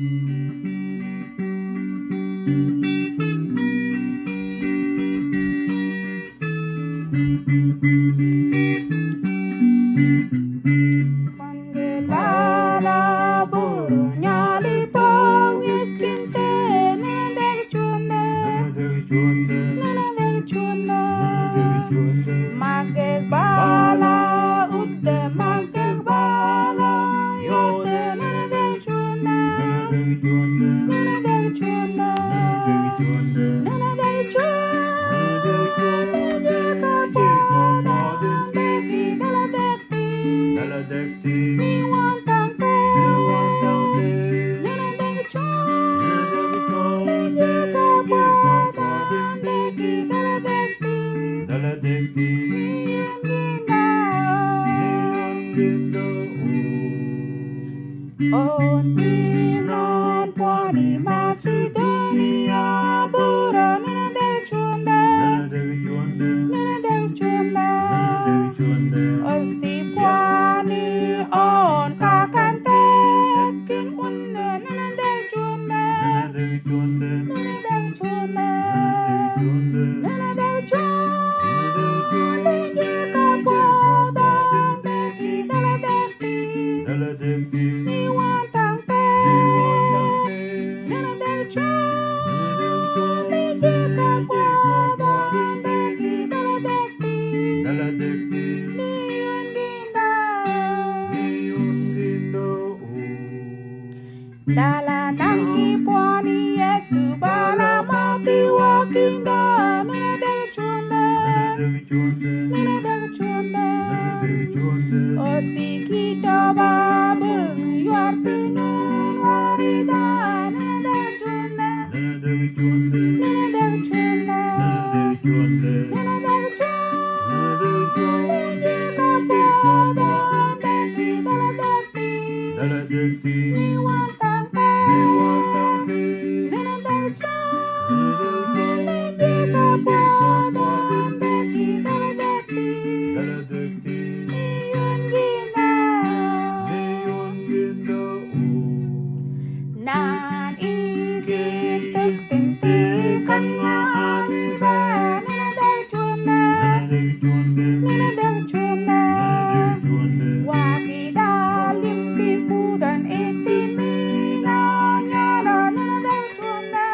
Panggil bala burungnya dipanggilin teh nenek cunda magek bala udah magek bala yote nenek cunda nenek cunda mi wan tang te nana dek chon nege ka pada deki dala dekti mi yunginda on timnon pwani Macedonia bura nana dek chonda osti pwani on kakan tekin unde nana dek chonda nege ka pada deki dala dekti mi wan tang te nana dek chon nege ka pada deki dala dekti mi yunginda dalan dangki pwani Yesu bala mati wakinda nana dek chonda osi kita babeng yuar tenun warida nana dek chonda nege ka pada deki dala dekti mi wan tang te nana dek chon nege ka pada deki dala dekti mi yunginda nan igin tek tintikan nga aniba nana dek chonda wakida limti pudan itin minanyala nana dek chonda